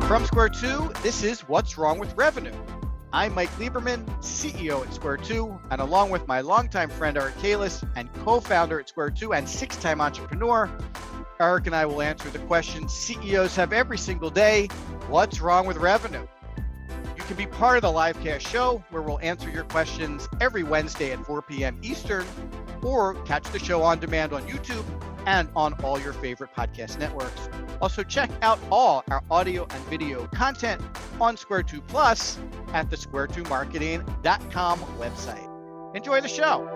From Square 2, this is What's Wrong with Revenue. I'm Mike Lieberman, CEO at Square 2, and along with my longtime friend Eric Kalis and co-founder at Square 2 and six-time entrepreneur, Eric and I will answer the questions CEOs have every single day: what's wrong with revenue? You can be part of the live cast show where we'll answer your questions every Wednesday at 4 p.m. Eastern, or catch the show on demand on YouTube and on all your favorite podcast networks. Also, check out all our audio and video content on Square 2 Plus at the square2marketing.com website. Enjoy the show.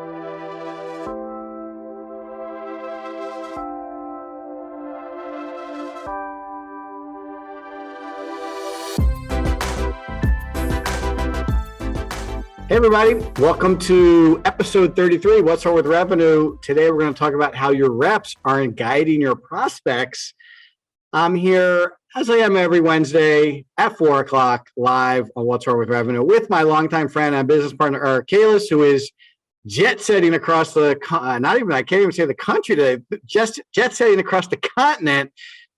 Hey everybody, welcome to episode 33, What's Wrong with Revenue. Today we're going to talk about how your reps aren't guiding your prospects. I'm here, as I am every Wednesday at 4 o'clock live on What's Wrong with Revenue with my longtime friend and business partner, Eric Kalis, who is jet-setting across the, I can't even say the country today, just jet-setting across the continent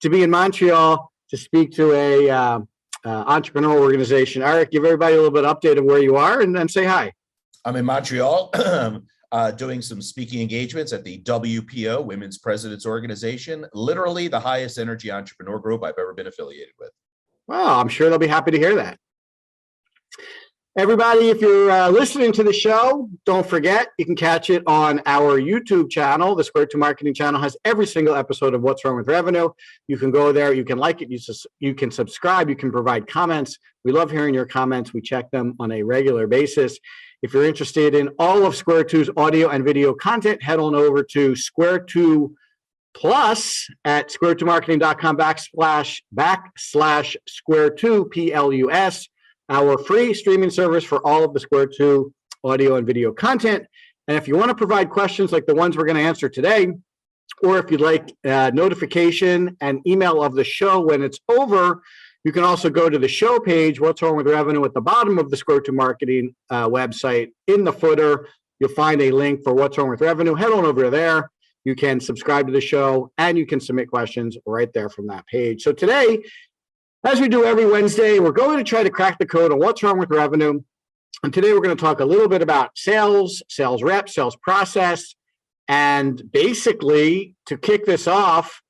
to be in Montreal to speak to a entrepreneurial organization. Eric, give everybody a little bit update of where you are and then say hi. I'm in Montreal doing some speaking engagements at the WPO, Women's Presidents Organization, literally the highest energy entrepreneur group I've ever been affiliated with. Well, I'm sure they'll be happy to hear that. Everybody, if you're listening to the show, don't forget, you can catch it on our YouTube channel. The Square 2 Marketing channel has every single episode of What's Wrong with Revenue. You can go there, you can like it, you can subscribe, you can provide comments. We love hearing your comments. We check them on a regular basis. If you're interested in all of Square 2's audio and video content, head on over to Square 2 Plus at square2marketing.com // Square 2 PLUS. Our free streaming service for all of the Square 2 audio and video content. And if you want to provide questions like the ones we're going to answer today, or if you'd like notification and email of the show when it's over, you can also go to the show page, What's Wrong with Revenue, at the bottom of the Square 2 Marketing website. In the footer, you'll find a link for What's Wrong with Revenue. Head on over there. You can subscribe to the show, and you can submit questions right there from that page. So today, as we do every Wednesday, we're going to try to crack the code on what's wrong with revenue. And today we're going to talk a little bit about sales, sales reps, sales process. And basically, to kick this off,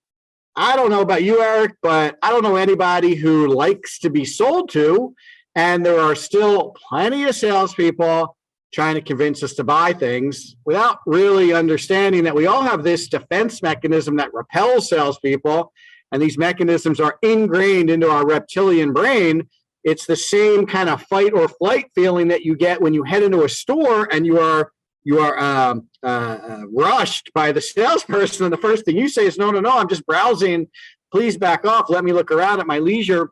I don't know about you, Eric, but I don't know anybody who likes to be sold to. And there are still plenty of salespeople trying to convince us to buy things without really understanding that we all have this defense mechanism that repels salespeople. And these mechanisms are ingrained into our reptilian brain. It's the same kind of fight or flight feeling that you get when you head into a store and you are rushed by the salesperson. And the first thing you say is, no, I'm just browsing. Please back off. Let me look around at my leisure.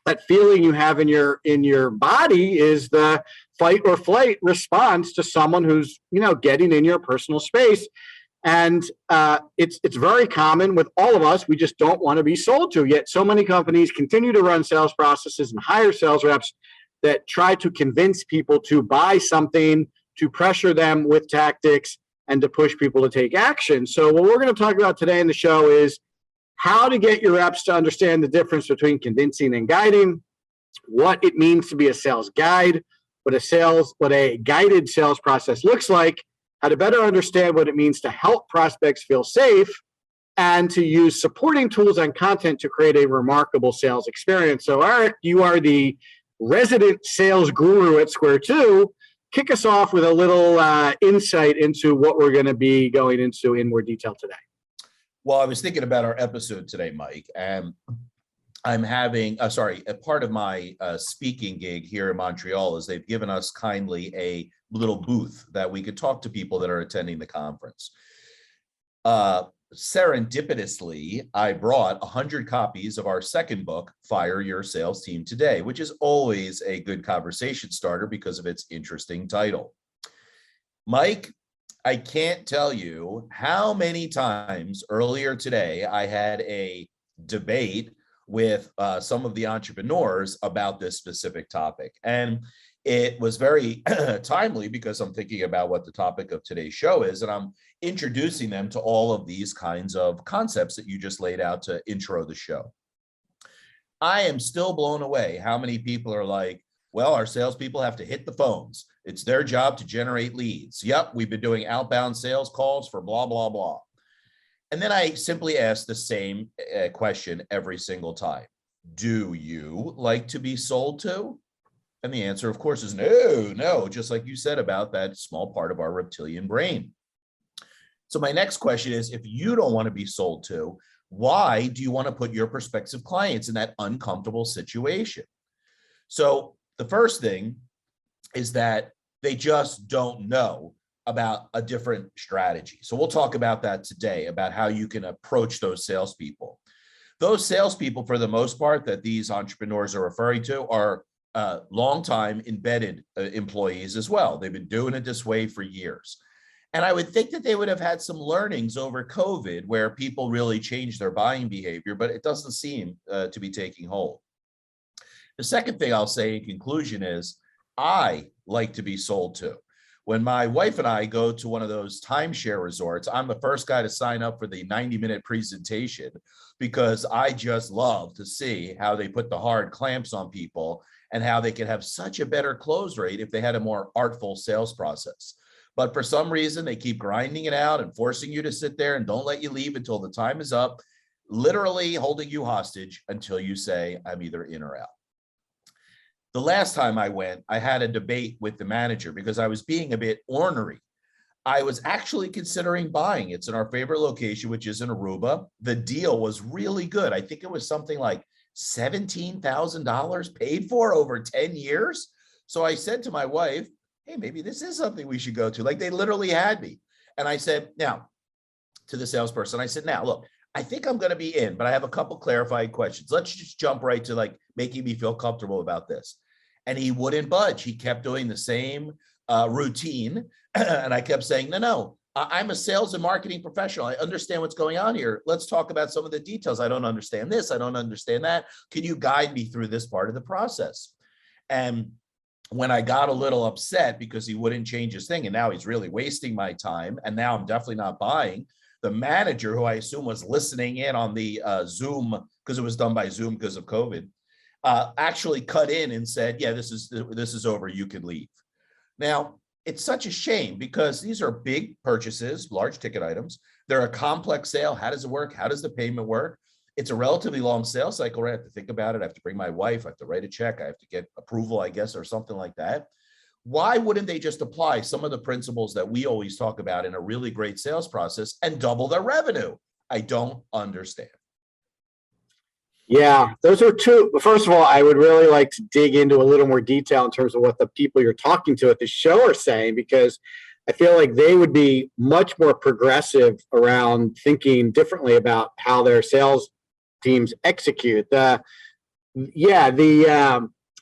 That feeling you have in your body is the fight or flight response to someone who's, getting in your personal space. And it's very common with all of us. We just don't want to be sold to. Yet so many companies continue to run sales processes and hire sales reps that try to convince people to buy something, to pressure them with tactics, and to push people to take action. So what we're going to talk about today in the show is how to get your reps to understand the difference between convincing and guiding, what it means to be a sales guide, what a guided sales process looks like, how to better understand what it means to help prospects feel safe, and to use supporting tools and content to create a remarkable sales experience. So, Eric, you are the resident sales guru at Square 2. Kick us off with a little insight into what we're going to be going into in more detail today. Well, I was thinking about our episode today, Mike, and I'm having, a part of my speaking gig here in Montreal is they've given us kindly a little booth that we could talk to people that are attending the conference. Serendipitously, I brought 100 copies of our second book, Fire Your Sales Team Today, which is always a good conversation starter because of its interesting title. Mike, I can't tell you how many times earlier today I had a debate with some of the entrepreneurs about this specific topic. And it was very timely because I'm thinking about what the topic of today's show is, and I'm introducing them to all of these kinds of concepts that you just laid out to intro the show. I am still blown away how many people are like, well, our salespeople have to hit the phones. It's their job to generate leads. Yep, we've been doing outbound sales calls for blah, blah, blah. And then I simply ask the same question every single time. Do you like to be sold to? And the answer, of course, is no, just like you said about that small part of our reptilian brain. So my next question is, if you don't want to be sold to, why do you want to put your prospective clients in that uncomfortable situation? So the first thing is that they just don't know about a different strategy. So we'll talk about that today, about how you can approach those salespeople. Those salespeople, for the most part, that these entrepreneurs are referring to are long-time embedded employees as well. They've been doing it this way for years. And I would think that they would have had some learnings over COVID where people really changed their buying behavior, but it doesn't seem to be taking hold. The second thing I'll say in conclusion is I like to be sold to. When my wife and I go to one of those timeshare resorts, I'm the first guy to sign up for the 90-minute presentation because I just love to see how they put the hard clamps on people and how they can have such a better close rate if they had a more artful sales process. But for some reason, they keep grinding it out and forcing you to sit there and don't let you leave until the time is up, literally holding you hostage until you say, I'm either in or out. The last time I went, I had a debate with the manager because I was being a bit ornery. I was actually considering buying. It's in our favorite location, which is in Aruba. The deal was really good. I think it was something like $17,000 paid for over 10 years. So I said to my wife, hey, maybe this is something we should go to. Like they literally had me. And I said, now, to the salesperson, I said, now, look, I think I'm going to be in, but I have a couple clarifying questions. Let's just jump right to like making me feel comfortable about this. And he wouldn't budge. He kept doing the same routine. And I kept saying, no, I'm a sales and marketing professional. I understand what's going on here. Let's talk about some of the details. I don't understand this. I don't understand that. Can you guide me through this part of the process? And when I got a little upset because he wouldn't change his thing, and now he's really wasting my time, and now I'm definitely not buying, the manager, who I assume was listening in on the Zoom, because it was done by Zoom because of COVID, actually cut in and said, yeah, this is over, you can leave. Now, it's such a shame because these are big purchases, large ticket items. They're a complex sale. How does it work? How does the payment work? It's a relatively long sales cycle, right? I have to think about it. I have to bring my wife. I have to write a check. I have to get approval, I guess, or something like that. Why wouldn't they just apply some of the principles that we always talk about in a really great sales process and double their revenue? I don't understand. Yeah, those are two. First of all, I would really like to dig into a little more detail in terms of what the people you're talking to at the show are saying, because I feel like they would be much more progressive around thinking differently about how their sales teams execute. The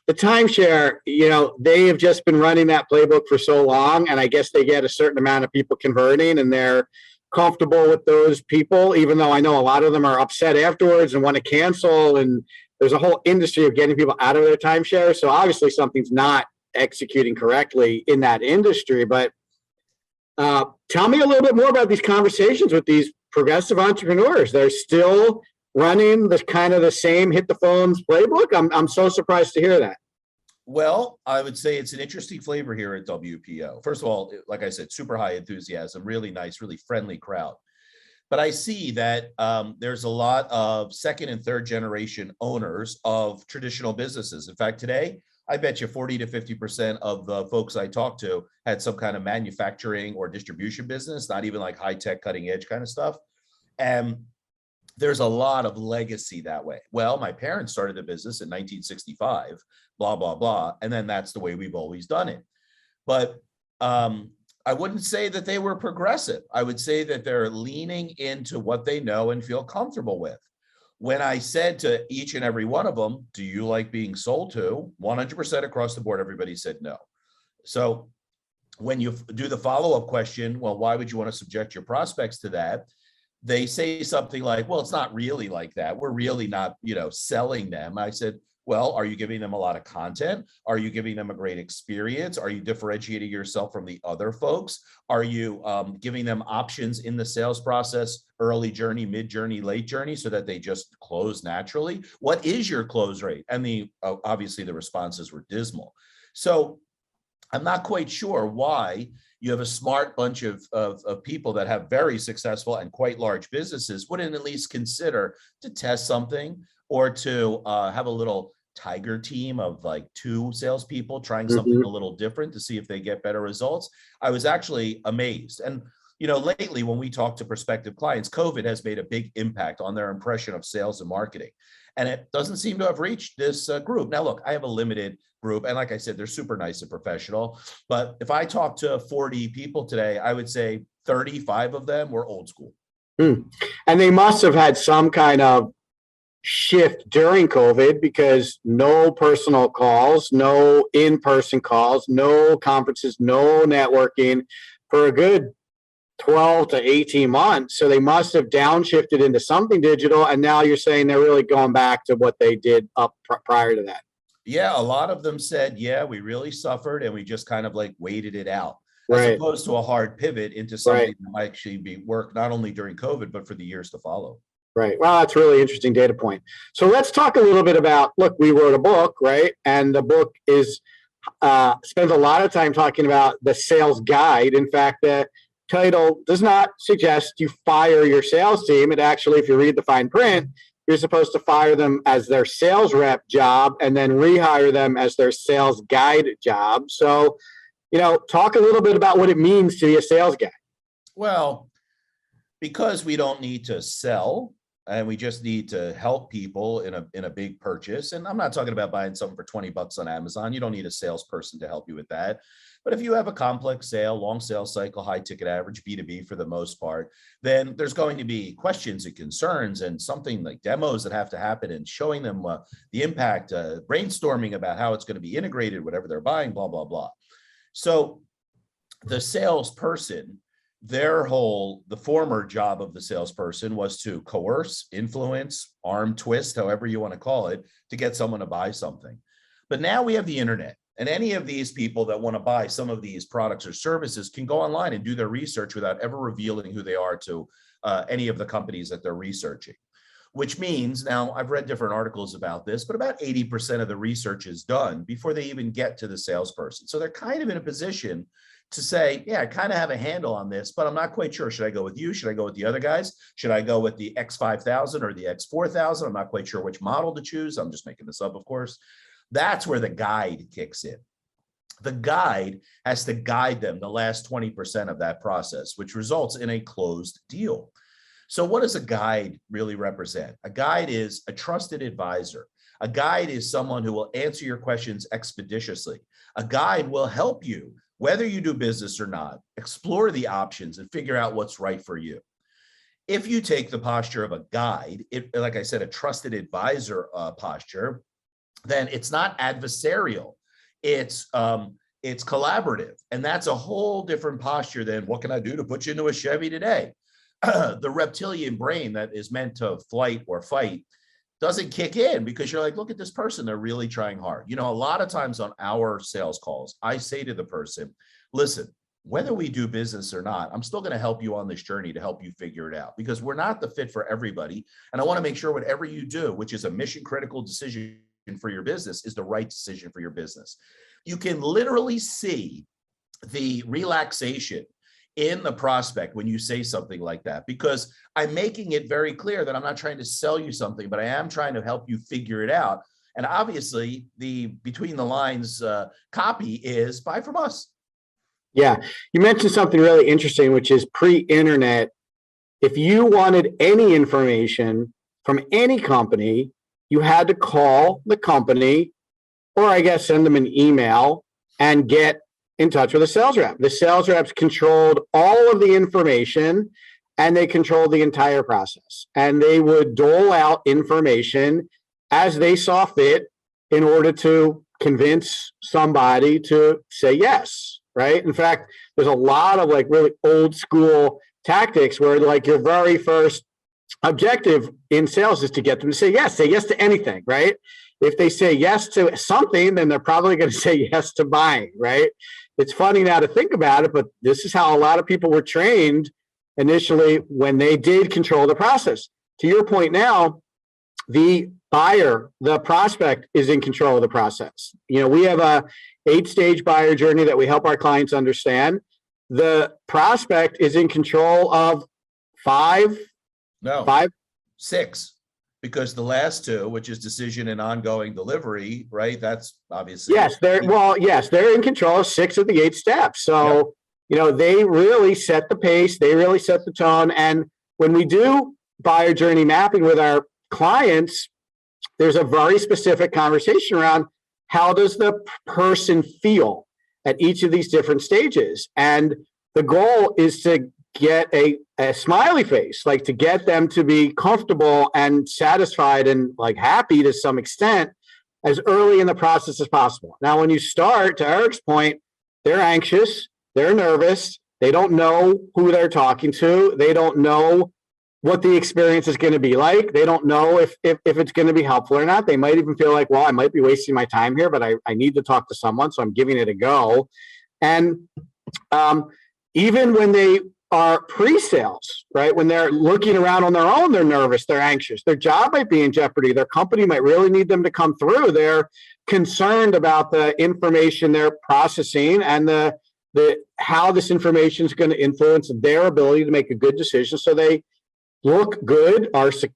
timeshare, they have just been running that playbook for so long, and I guess they get a certain amount of people converting, and they're comfortable with those people, even though I know a lot of them are upset afterwards and want to cancel, and there's a whole industry of getting people out of their timeshare. So obviously something's not executing correctly in that industry. But tell me a little bit more about these conversations with these progressive entrepreneurs. They're still running the kind of the same hit the phones playbook. I'm so surprised to hear that. Well, I would say it's an interesting flavor here at WPO. First of all, like I said, super high enthusiasm, really nice, really friendly crowd. But I see that there's a lot of second and third generation owners of traditional businesses. In fact, today, I bet you 40 to 50% of the folks I talked to had some kind of manufacturing or distribution business, not even like high tech, cutting edge kind of stuff. And there's a lot of legacy that way. Well, my parents started the business in 1965, blah, blah, blah. And then that's the way we've always done it. But I wouldn't say that they were progressive. I would say that they're leaning into what they know and feel comfortable with. When I said to each and every one of them, do you like being sold to? 100% across the board, everybody said no. So when you do the follow-up question, well, why would you want to subject your prospects to that? They say something like, well, it's not really like that. We're really not, selling them. I said, Well, are you giving them a lot of content? Are you giving them a great experience? Are you differentiating yourself from the other folks? Are you giving them options in the sales process, early journey, mid journey, late journey, so that they just close naturally? What is your close rate? And obviously the responses were dismal. So I'm not quite sure why you have a smart bunch of people that have very successful and quite large businesses wouldn't at least consider to test something, or to have a little tiger team of like 2 salespeople trying something a little different to see if they get better results. I was actually amazed. And, lately when we talk to prospective clients, COVID has made a big impact on their impression of sales and marketing. And it doesn't seem to have reached this group. Now, look, I have a limited group. And like I said, they're super nice and professional. But if I talk to 40 people today, I would say 35 of them were old school. And they must have had some kind of shift during COVID, because no personal calls, no in-person calls, no conferences, no networking for a good 12 to 18 months. So they must have downshifted into something digital. And now you're saying they're really going back to what they did up prior to that. Yeah, a lot of them said, yeah, we really suffered and we just kind of like waited it out, Right. as opposed to a hard pivot into something that might actually be work not only during COVID, but for the years to follow. Right. Well, that's a really interesting data point. So let's talk a little bit about, look, we wrote a book, right? And the book is spends a lot of time talking about the sales guide. In fact, the title does not suggest you fire your sales team. It actually, if you read the fine print, you're supposed to fire them as their sales rep job and then rehire them as their sales guide job. So, talk a little bit about what it means to be a sales guy. Well, because we don't need to sell, and we just need to help people in a big purchase. And I'm not talking about buying something for $20 on Amazon. You don't need a salesperson to help you with that. But if you have a complex sale, long sales cycle, high ticket average, B2B for the most part, then there's going to be questions and concerns and something like demos that have to happen, and showing them the impact, brainstorming about how it's going to be integrated, whatever they're buying, blah, blah, blah. So the salesperson, the former job of the salesperson was to coerce, influence, arm twist, however you want to call it, to get someone to buy something. But now we have the internet, and any of these people that want to buy some of these products or services can go online and do their research without ever revealing who they are to any of the companies that they're researching. Which means, now I've read different articles about this, but about 80% of the research is done before they even get to the salesperson. So they're kind of in a position to say, yeah, I kind of have a handle on this, but I'm not quite sure. Should I go with you? Should I go with the other guys? Should I go with the X5000 or the X4000? I'm not quite sure which model to choose. I'm just making this up, of course. That's where the guide kicks in. The guide has to guide them the last 20% of that process, which results in a closed deal. So what does a guide really represent? A guide is a trusted advisor. A guide is someone who will answer your questions expeditiously. A guide will help you, whether you do business or not, explore the options and figure out what's right for you. If you take the posture of a guide, like I said, a trusted advisor posture, then it's not adversarial. It's collaborative. And that's a whole different posture than what can I do to put you into a Chevy today? The reptilian brain that is meant to flight or fight doesn't kick in, because you're like, look at this person, they're really trying hard. A lot of times on our sales calls, I say to the person, listen, whether we do business or not, I'm still going to help you on this journey to help you figure it out, because we're not the fit for everybody. And I want to make sure whatever you do, which is a mission critical decision for your business, is the right decision for your business. You can literally see the relaxation in the prospect when you say something like that, because I'm making it very clear that I'm not trying to sell you something, but I am trying to help you figure it out. And obviously the between the lines copy is buy from us. Yeah. You mentioned something really interesting, which is pre-internet. If you wanted any information from any company, you had to call the company, or I guess send them an email and get in touch with a sales rep. The sales reps controlled all of the information, and they controlled the entire process. And they would dole out information as they saw fit in order to convince somebody to say yes, right? In fact, there's a lot of like really old school tactics where like your very first objective in sales is to get them to say yes to anything, right? if they say yes to something, then they're probably going to say yes to buying, right? It's funny now to think about it, but this is how a lot of people were trained initially when they did control the process. To your point now, the buyer, the prospect is in control of the process. We have a 8-stage buyer journey that we help our clients understand. The prospect is in control of 6, because the last 2, which is decision and ongoing delivery, right? That's obviously they're in control of 6 of the 8 steps. So they really set the pace, they really set the tone. And when we do buyer journey mapping with our clients, there's a very specific conversation around how does the person feel at each of these different stages. And the goal is to get a smiley face, like to get them to be comfortable and satisfied and like happy to some extent as early in the process as possible. Now, when you start, to Eric's point, they're anxious, they're nervous, they don't know who they're talking to, they don't know what the experience is going to be like. They don't know if it's going to be helpful or not. They might even feel like, well, I might be wasting my time here, but I need to talk to someone, so I'm giving it a go. And even when they are pre-sales, right, when they're looking around on their own, they're nervous, they're anxious. Their job might be in jeopardy. Their company might really need them to come through. They're concerned about the information they're processing and the how this information is going to influence their ability to make a good decision, so they look good,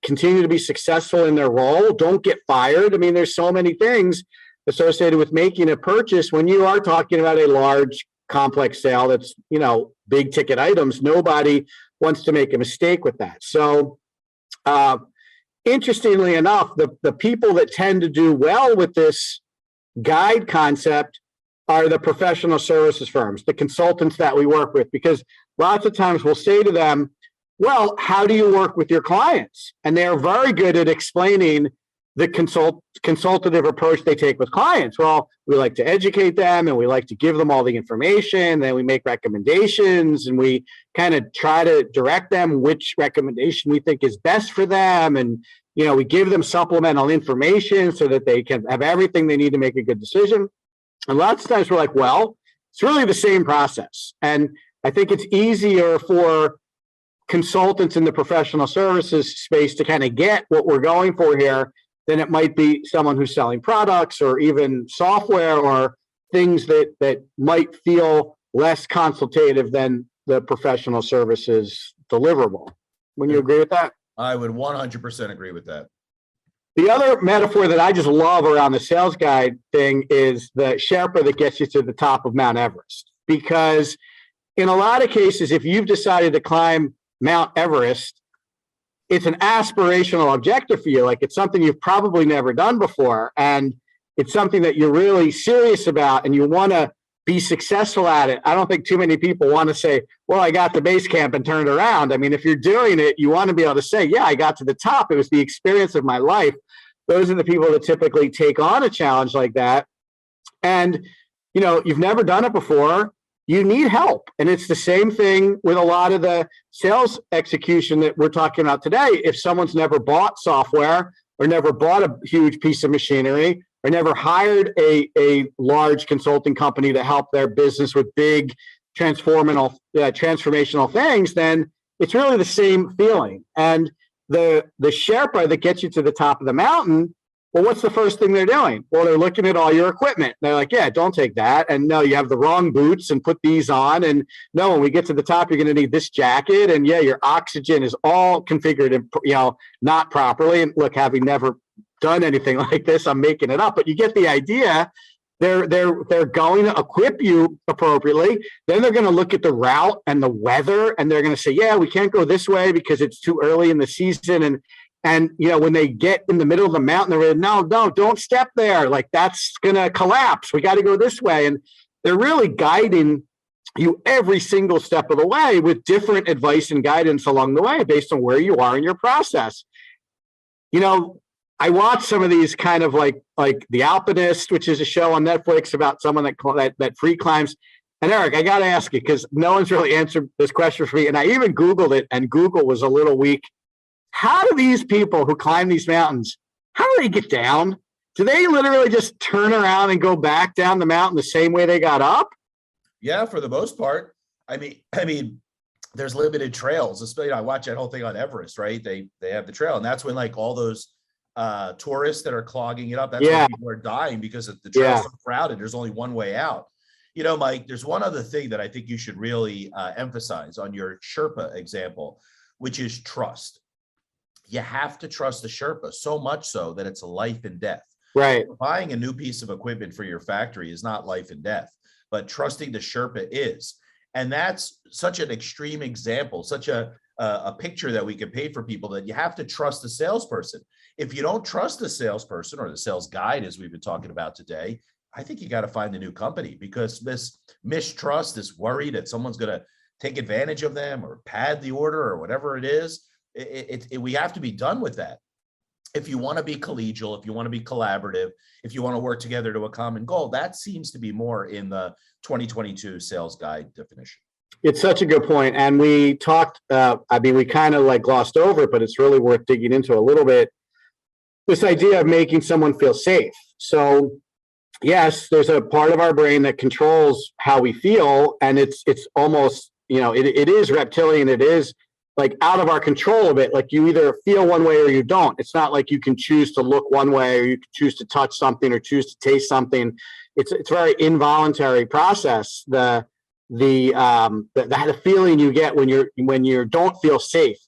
continue to be successful in their role, don't get fired. I mean, there's so many things associated with making a purchase. When you are talking about a large, complex sale that's, big ticket items, nobody wants to make a mistake with that. So, interestingly enough, the people that tend to do well with this guide concept are the professional services firms, the consultants that we work with, because lots of times we'll say to them, well, how do you work with your clients? And they are very good at explaining the consultative approach they take with clients. Well, we like to educate them and we like to give them all the information. Then we make recommendations and we kind of try to direct them which recommendation we think is best for them. And, we give them supplemental information so that they can have everything they need to make a good decision. And lots of times we're like, well, it's really the same process. And I think it's easier for consultants in the professional services space to kind of get what we're going for here than it might be someone who's selling products or even software or things that might feel less consultative than the professional services deliverable. Wouldn't you agree with that? I would 100% agree with that. The other metaphor that I just love around the sales guide thing is the Sherpa that gets you to the top of Mount Everest. Because in a lot of cases, if you've decided to climb Mount Everest, it's an aspirational objective for you. Like, it's something you've probably never done before. And it's something that you're really serious about and you want to be successful at it. I don't think too many people want to say, well, I got to base camp and turned around. I mean, if you're doing it, you want to be able to say, yeah, I got to the top. It was the experience of my life. Those are the people that typically take on a challenge like that. And, you've never done it before. You need help. And it's the same thing with a lot of the sales execution that we're talking about today. If someone's never bought software or never bought a huge piece of machinery or never hired a large consulting company to help their business with big transformational things, then it's really the same feeling. And the Sherpa that gets you to the top of the mountain, well, what's the first thing they're doing? Well, they're looking at all your equipment. They're like, yeah, don't take that. And no, you have the wrong boots and put these on. And no, when we get to the top, you're going to need this jacket. And yeah, your oxygen is all configured and, not properly. And look, having never done anything like this, I'm making it up, but you get the idea. They're going to equip you appropriately. Then they're going to look at the route and the weather. And they're going to say, yeah, we can't go this way because it's too early in the season. And when they get in the middle of the mountain, they're no, don't step there. Like, that's going to collapse. We got to go this way. And they're really guiding you every single step of the way with different advice and guidance along the way based on where you are in your process. I watch some of these kind of like The Alpinist, which is a show on Netflix about someone that free climbs. And Eric, I got to ask you, because no one's really answered this question for me. And I even Googled it, and Google was a little weak. How do these people who climb these mountains, how do they get down? Do they literally just turn around and go back down the mountain the same way they got up? Yeah, for the most part. I mean, there's limited trails. Especially, I watch that whole thing on Everest, right? They have the trail, and that's when like all those tourists that are clogging it up. That's when people are dying because the trail's so crowded. There's only one way out. You know, Mike, there's one other thing that I think you should really emphasize on your Sherpa example, which is trust. You have to trust the Sherpa, so much so that it's a life and death. Right. Buying a new piece of equipment for your factory is not life and death, but trusting the Sherpa is. And that's such an extreme example, such a picture that we can paint for people, that you have to trust the salesperson. If you don't trust the salesperson or the sales guide, as we've been talking about today, I think you got to find a new company, because this mistrust, this worry that someone's going to take advantage of them or pad the order or whatever it is, we have to be done with that. If you want to be collegial, if you want to be collaborative, if you want to work together to a common goal, that seems to be more in the 2022 sales guide definition. It's such a good point. And we talked, we kind of like glossed over it, but it's really worth digging into a little bit. This idea of making someone feel safe. So yes, there's a part of our brain that controls how we feel. And it's almost, it is reptilian. It is like out of our control a bit. Like you either feel one way or you don't. It's not like you can choose to look one way, or you can choose to touch something or choose to taste something. It's a very involuntary process. The feeling you get when you don't feel safe.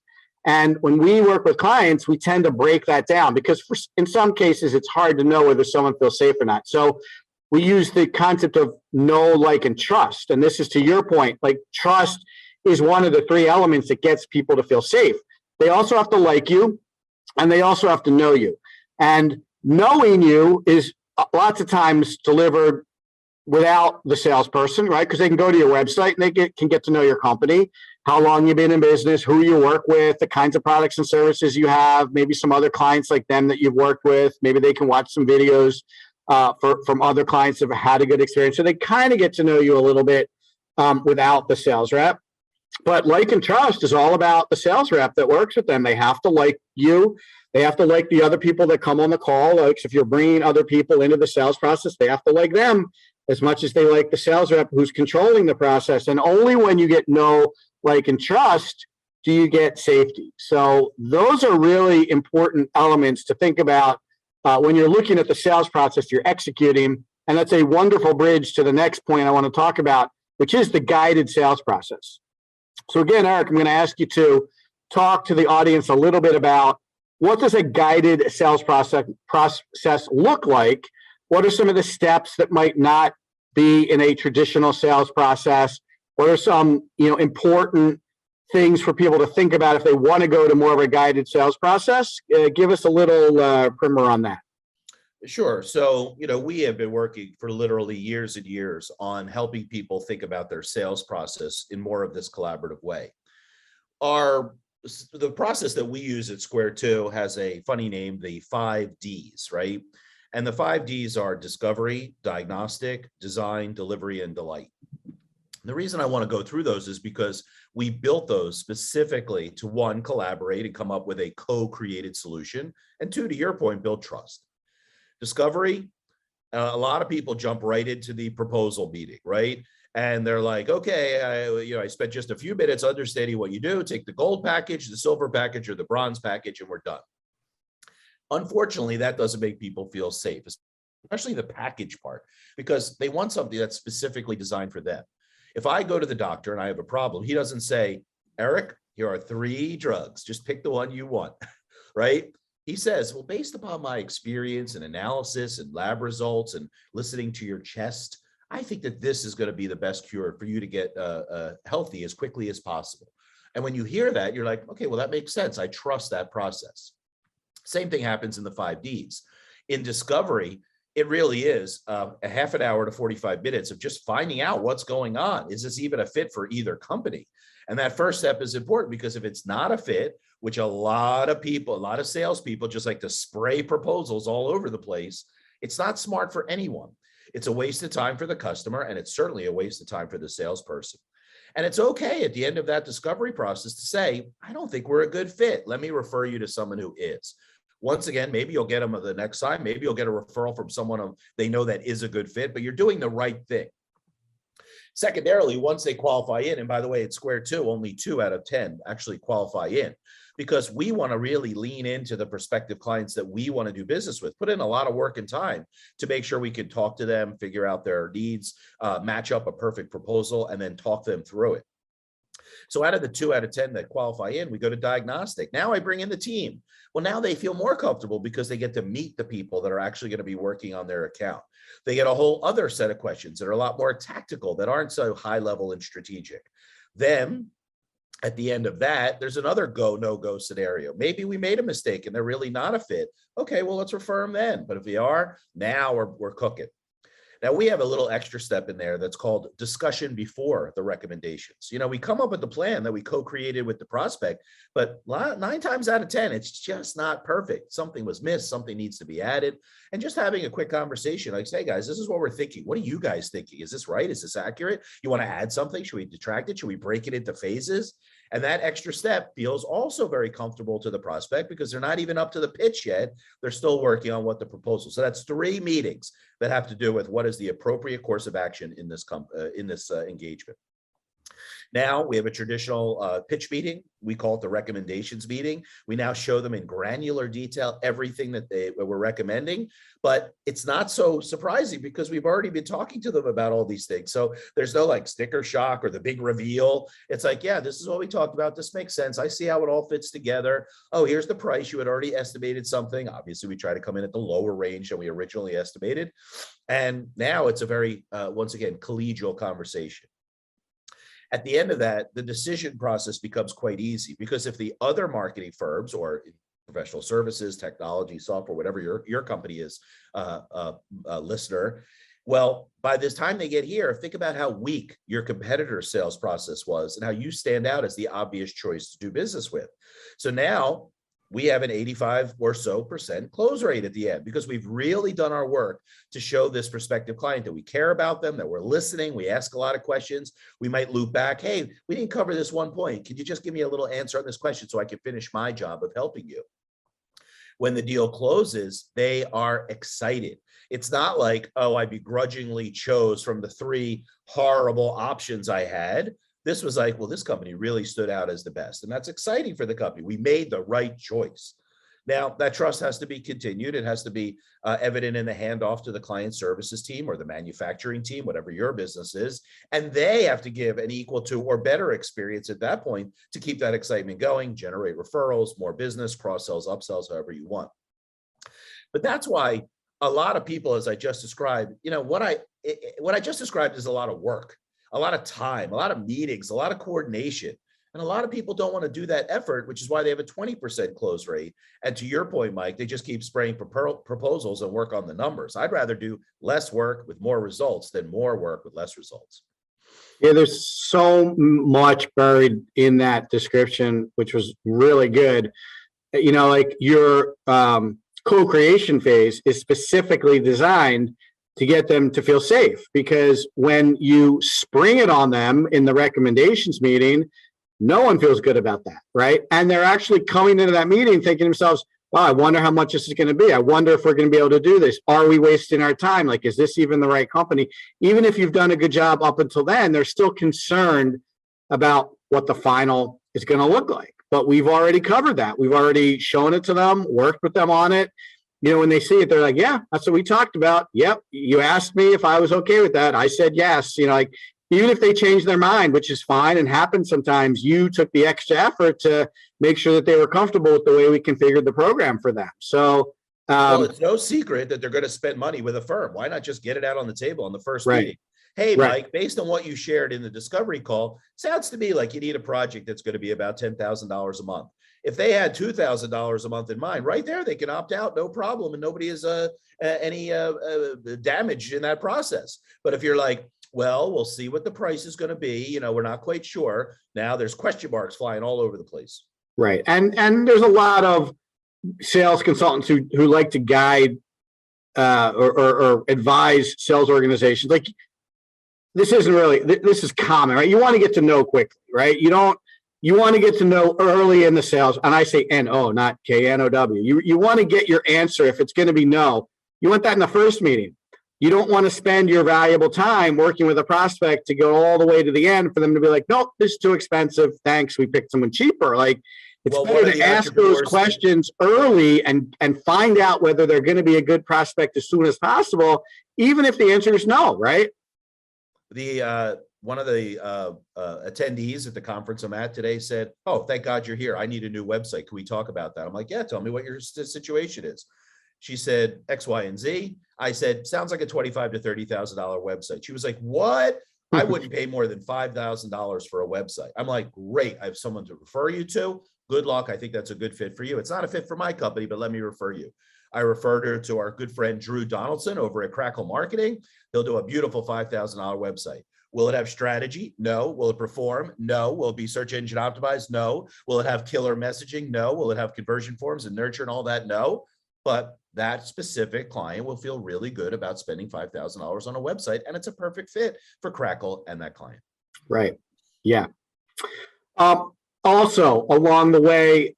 And when we work with clients, we tend to break that down, because in some cases it's hard to know whether someone feels safe or not. So we use the concept of know, like, and trust. And this is to your point, like trust is one of the three elements that gets people to feel safe. They also have to like you, and they also have to know you. And knowing you is lots of times delivered without the salesperson, right? Because they can go to your website and they can get to know your company, how long you've been in business, who you work with, the kinds of products and services you have, maybe some other clients like them that you've worked with. Maybe they can watch some videos from other clients that have had a good experience. So they kind of get to know you a little bit without the sales rep. But like and trust is all about the sales rep that works with them. They have to like you. They have to like the other people that come on the call. Like if you're bringing other people into the sales process, they have to like them as much as they like the sales rep who's controlling the process. And only when you get know, like, and trust do you get safety. So those are really important elements to think about when you're looking at the sales process you're executing. And that's a wonderful bridge to the next point I want to talk about, which is the guided sales process. So again, Eric, I'm going to ask you to talk to the audience a little bit about what does a guided sales process look like? What are some of the steps that might not be in a traditional sales process? What are some important things for people to think about if they want to go to more of a guided sales process? Give us a little primer on that. Sure. So, we have been working for literally years and years on helping people think about their sales process in more of this collaborative way. The process that we use at Square 2 has a funny name, the 5 Ds, right? And the 5 Ds are discovery, diagnostic, design, delivery, and delight. The reason I want to go through those is because we built those specifically to, one, collaborate and come up with a co-created solution, and two, to your point, build trust. Discovery, a lot of people jump right into the proposal meeting, right? And they're like, okay, I spent just a few minutes understanding what you do, take the gold package, the silver package, or the bronze package, and we're done. Unfortunately, that doesn't make people feel safe, especially the package part, because they want something that's specifically designed for them. If I go to the doctor and I have a problem, he doesn't say, Eric, here are 3 drugs, just pick the one you want, right? He says, well, based upon my experience and analysis and lab results and listening to your chest, I think that this is going to be the best cure for you to get healthy as quickly as possible. And when you hear that, you're like, okay, well, that makes sense. I trust that process. Same thing happens in the 5 Ds. In discovery, it really is a half an hour to 45 minutes of just finding out what's going on. Is this even a fit for either company? And that first step is important, because if it's not a fit, which a lot of salespeople just like to spray proposals all over the place, it's not smart for anyone. It's a waste of time for the customer, and it's certainly a waste of time for the salesperson. And it's okay at the end of that discovery process to say, I don't think we're a good fit. Let me refer you to someone who is. Once again, maybe you'll get them the next time. Maybe you'll get a referral from someone they know that is a good fit, but you're doing the right thing. Secondarily, once they qualify in, and by the way, it's square two, only 2 out of 10 actually qualify in, because we want to really lean into the prospective clients that we want to do business with, put in a lot of work and time to make sure we can talk to them, figure out their needs, match up a perfect proposal, and then talk them through it. So out of the 2 out of 10 that qualify in, we go to diagnostic. Now I bring in the team. Well, now they feel more comfortable because they get to meet the people that are actually going to be working on their account. They get a whole other set of questions that are a lot more tactical, that aren't so high level and strategic. Then at the end of that, there's another go, no go scenario. Maybe we made a mistake and they're really not a fit. Okay, well, let's refer them then. But if we are, now we're cooking. Now, we have a little extra step in there that's called discussion before the recommendations. You know, we come up with the plan that we co-created with the prospect, but 9 times out of 10, it's just not perfect. Something was missed, something needs to be added. And just having a quick conversation, like, say, guys, this is what we're thinking. What are you guys thinking? Is this right? Is this accurate? You want to add something? Should we detract it? Should we break it into phases? And that extra step feels also very comfortable to the prospect because they're not even up to the pitch yet. They're still working on what the proposal. So that's 3 meetings that have to do with what is the appropriate course of action in this engagement. Now we have a traditional pitch meeting. We call it the recommendations meeting. We now show them in granular detail everything that we're recommending, but it's not so surprising because we've already been talking to them about all these things. So there's no like sticker shock or the big reveal. It's like, yeah, this is what we talked about. This makes sense. I see how it all fits together. Oh, here's the price. You had already estimated something. Obviously, we try to come in at the lower range than we originally estimated. And now it's a very, once again, collegial conversation. At the end of that, the decision process becomes quite easy because if the other marketing firms or professional services, technology, software, whatever your company is, listener, well, by this time they get here, think about how weak your competitor's sales process was and how you stand out as the obvious choice to do business with. So now we have an 85% or so close rate at the end because we've really done our work to show this prospective client that we care about them, that we're listening. We ask a lot of questions. We might loop back. Hey, we didn't cover this one point. Could you just give me a little answer on this question so I can finish my job of helping you? When the deal closes, they are excited. It's not like, oh, I begrudgingly chose from the 3 horrible options I had. This was like, well, this company really stood out as the best. And that's exciting for the company. We made the right choice. Now, that trust has to be continued. It has to be evident in the handoff to the client services team or the manufacturing team, whatever your business is. And they have to give an equal to or better experience at that point to keep that excitement going, generate referrals, more business, cross-sells, upsells, however you want. But that's why a lot of people, as I just described, you know, what I just described is a lot of work. A lot of time, a lot of meetings, a lot of coordination. And a lot of people don't want to do that effort, which is why they have a 20% close rate. And to your point, Mike, they just keep spraying proposals and work on the numbers. I'd rather do less work with more results than more work with less results. Yeah, there's so much buried in that description, which was really good. You know, like your co-creation phase is specifically designed to get them to feel safe, because when you spring it on them in the recommendations meeting, no one feels good about that, right? And they're actually coming into that meeting thinking to themselves, wow, I wonder how much this is going to be. I wonder if we're going to be able to do this. Are we wasting our time? Like, is this even the right company? Even if you've done a good job up until then, they're still concerned about what the final is going to look like. But we've already covered that. We've already shown it to them, worked with them on it. You know, when they see it, they're like, yeah, that's what we talked about. Yep. You asked me if I was okay with that. I said yes. You know, like, even if they change their mind, which is fine and happens sometimes, you took the extra effort to make sure that they were comfortable with the way we configured the program for them. So, well, it's no secret that they're going to spend money with a firm. Why not just get it out on the table on the first meeting? Hey, Mike, based on what you shared in the discovery call, sounds to me like you need a project that's going to be about $10,000 a month. If they had $2,000 a month in mind, right there, they can opt out, no problem, and nobody has any damage in that process. But if you're like, well, we'll see what the price is going to be, you know, we're not quite sure. Now there's question marks flying all over the place. Right, and there's a lot of sales consultants who like to guide or advise sales organizations. Like, this isn't really, this is common, right? You want to get to know quickly, right? You you want to get to know early in the sales, and I say N-O, not K-N-O-W. You want to get your answer. If it's going to be no, you want that in the first meeting. You don't want to spend your valuable time working with a prospect to go all the way to the end for them to be like, nope, this is too expensive. Thanks. We picked someone cheaper. Like, it's better to ask those questions early and find out whether they're going to be a good prospect as soon as possible, even if the answer is no, right? One of the attendees at the conference I'm at today said, oh, thank God you're here. I need a new website. Can we talk about that? I'm like, yeah, tell me what your situation is. She said X, Y, and Z. I said, sounds like a $25,000 to $30,000 website. She was like, what? I wouldn't pay more than $5,000 for a website. I'm like, great. I have someone to refer you to. Good luck. I think that's a good fit for you. It's not a fit for my company, but let me refer you. I referred her to our good friend, Drew Donaldson over at Crackle Marketing. He'll do a beautiful $5,000 website. Will it have strategy? No. Will it perform? No. Will it be search engine optimized? No. Will it have killer messaging? No. Will it have conversion forms and nurture and all that? No. But that specific client will feel really good about spending $5,000 on a website, and it's a perfect fit for Crackle and that client. Right. Yeah. Also, along the way,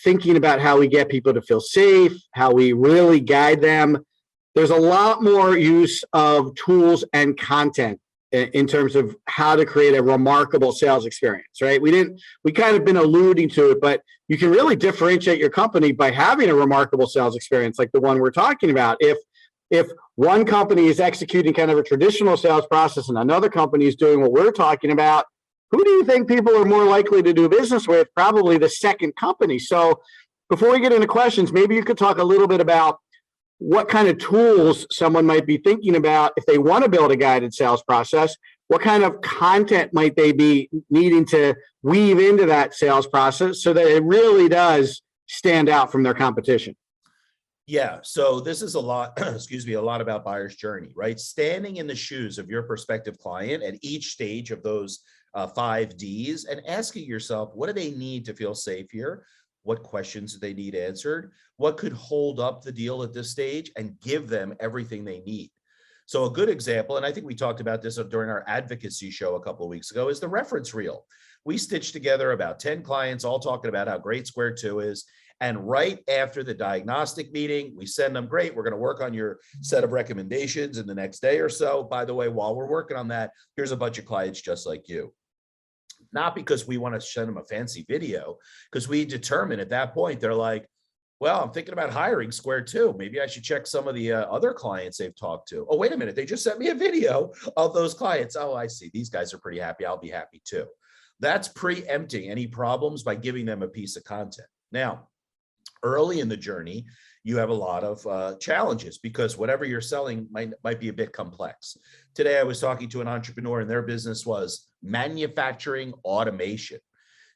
thinking about how we get people to feel safe, how we really guide them. There's a lot more use of tools and content in terms of how to create a remarkable sales experience, right? We kind of been alluding to it, but you can really differentiate your company by having a remarkable sales experience like the one we're talking about. If one company is executing kind of a traditional sales process and another company is doing what we're talking about, who do you think people are more likely to do business with? Probably the second company. So before we get into questions, maybe you could talk a little bit about what kind of tools someone might be thinking about if they want to build a guided sales process. What kind of content might they be needing to weave into that sales process so that it really does stand out from their competition? Yeah, so this is a lot, excuse me, a lot about buyer's journey, right? Standing in the shoes of your prospective client at each stage of those 5 Ds and asking yourself, what do they need to feel safe here? What questions do they need answered? What could hold up the deal at this stage and give them everything they need? So a good example, and I think we talked about this during our advocacy show a couple of weeks ago, is the reference reel. We stitched together about 10 clients, all talking about how great Square 2 is. And right after the diagnostic meeting, we send them, great, we're going to work on your set of recommendations in the next day or so. By the way, while we're working on that, here's a bunch of clients just like you. Not because we want to send them a fancy video, because we determine at that point, they're like, well, I'm thinking about hiring Square 2. Maybe I should check some of the other clients they've talked to. Oh, wait a minute. They just sent me a video of those clients. Oh, I see. These guys are pretty happy. I'll be happy too. That's preempting any problems by giving them a piece of content. Now, early in the journey, you have a lot of challenges because whatever you're selling might be a bit complex. Today, I was talking to an entrepreneur and their business was manufacturing automation.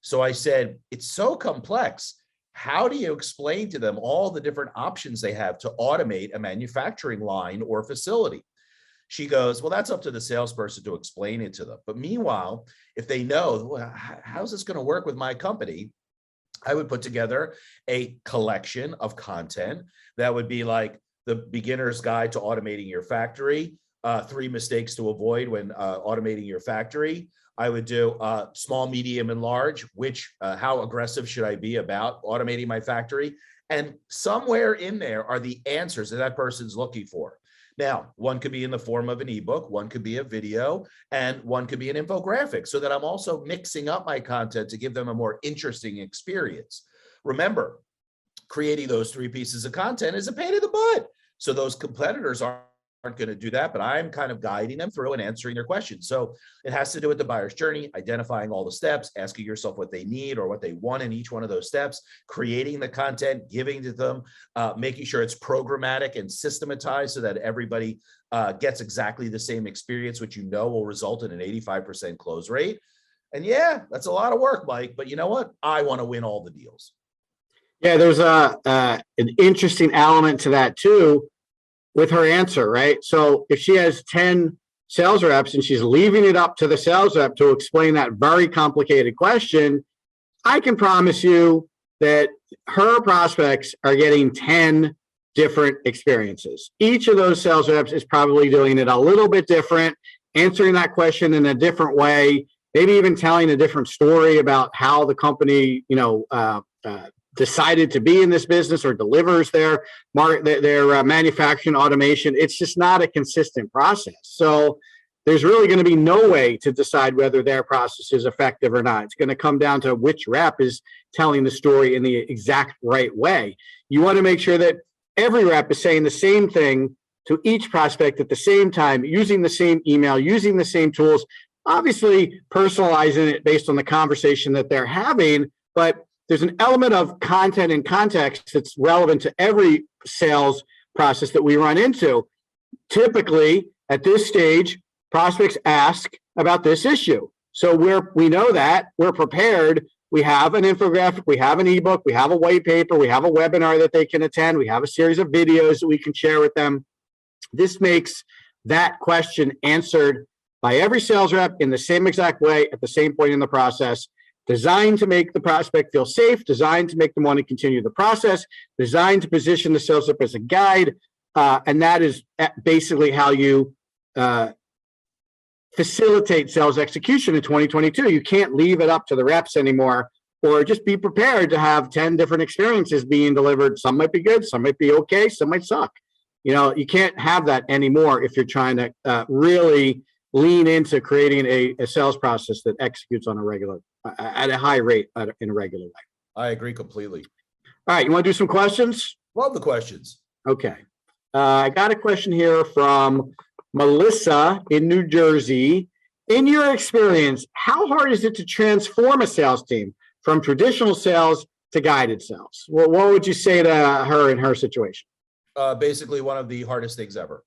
So I said, it's so complex. How do you explain to them all the different options they have to automate a manufacturing line or facility? She goes, well, that's up to the salesperson to explain it to them. But meanwhile, if they know, well, how's this going to work with my company? I would put together a collection of content that would be like the beginner's guide to automating your factory, 3 mistakes to avoid when automating your factory. I would do small, medium, and large, how aggressive should I be about automating my factory? And somewhere in there are the answers that person's looking for. Now, one could be in the form of an ebook, one could be a video, and one could be an infographic, so that I'm also mixing up my content to give them a more interesting experience. Remember, creating those 3 pieces of content is a pain in the butt. So those competitors aren't going to do that, but I'm kind of guiding them through and answering their questions. So it has to do with the buyer's journey, identifying all the steps, asking yourself what they need or what they want in each one of those steps, creating the content, giving to them, making sure it's programmatic and systematized so that everybody gets exactly the same experience, which will result in an 85% close rate. And yeah, that's a lot of work, Mike, but you know what? I want to win all the deals. Yeah, there's an interesting element to that too, with her answer, right? So if she has 10 sales reps and she's leaving it up to the sales rep to explain that very complicated question, I can promise you that her prospects are getting 10 different experiences. Each of those sales reps is probably doing it a little bit different, answering that question in a different way. maybe even telling a different story about how the company, decided to be in this business or delivers their manufacturing automation. It's just not a consistent process. So there's really going to be no way to decide whether their process is effective or not. It's going to come down to which rep is telling the story in the exact right way. You want to make sure that every rep is saying the same thing to each prospect at the same time, using the same email, using the same tools, obviously personalizing it based on the conversation that they're having, but there's an element of content and context that's relevant to every sales process that we run into. Typically, at this stage, prospects ask about this issue. So we know that, we're prepared. We have an infographic, we have an ebook, we have a white paper, we have a webinar that they can attend, we have a series of videos that we can share with them. This makes that question answered by every sales rep in the same exact way at the same point in the process, designed to make the prospect feel safe, designed to make them want to continue the process, designed to position the sales rep as a guide. And that is basically how you facilitate sales execution in 2022. You can't leave it up to the reps anymore, or just be prepared to have 10 different experiences being delivered. Some might be good, some might be okay, some might suck. You can't have that anymore if you're trying to really lean into creating a sales process that executes on at a high rate in a regular way. I agree completely. All right, you want to do some questions? Love the questions. Okay. I got a question here from Melissa in New Jersey. In your experience, how hard is it to transform a sales team from traditional sales to guided sales? Well, what would you say to her in her situation? Basically, one of the hardest things ever.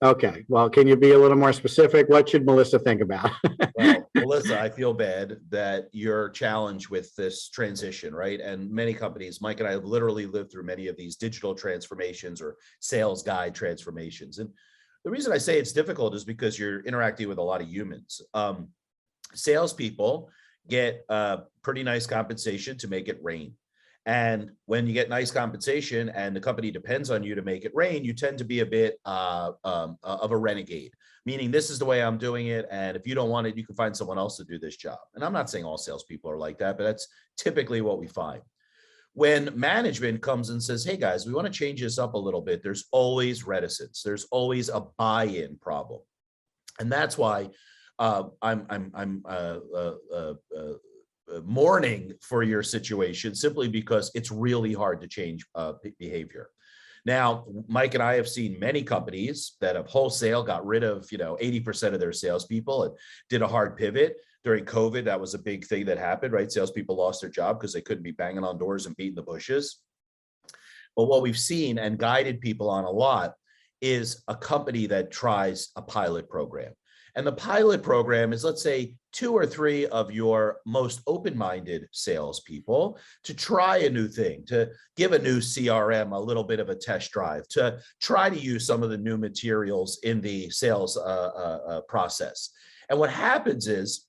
Okay. Well, can you be a little more specific? What should Melissa think about? Well, Melissa, I feel bad that you're challenged with this transition, right? And many companies, Mike and I have literally lived through many of these digital transformations or sales guide transformations. And the reason I say it's difficult is because you're interacting with a lot of humans. Salespeople get pretty nice compensation to make it rain. And when you get nice compensation and the company depends on you to make it rain, you tend to be a bit of a renegade, meaning this is the way I'm doing it. And if you don't want it, you can find someone else to do this job. And I'm not saying all salespeople are like that, but that's typically what we find. When management comes and says, hey guys, we want to change this up a little bit, there's always reticence. There's always a buy-in problem. And that's why I'm mourning for your situation, simply because it's really hard to change behavior. Now, Mike and I have seen many companies that have wholesale got rid of 80% of their salespeople and did a hard pivot. During COVID, that was a big thing that happened, right? Salespeople lost their job because they couldn't be banging on doors and beating the bushes. But what we've seen and guided people on a lot is a company that tries a pilot program. And the pilot program is, let's say, 2 or 3 of your most open-minded salespeople to try a new thing, to give a new CRM a little bit of a test drive, to try to use some of the new materials in the sales process. And what happens is,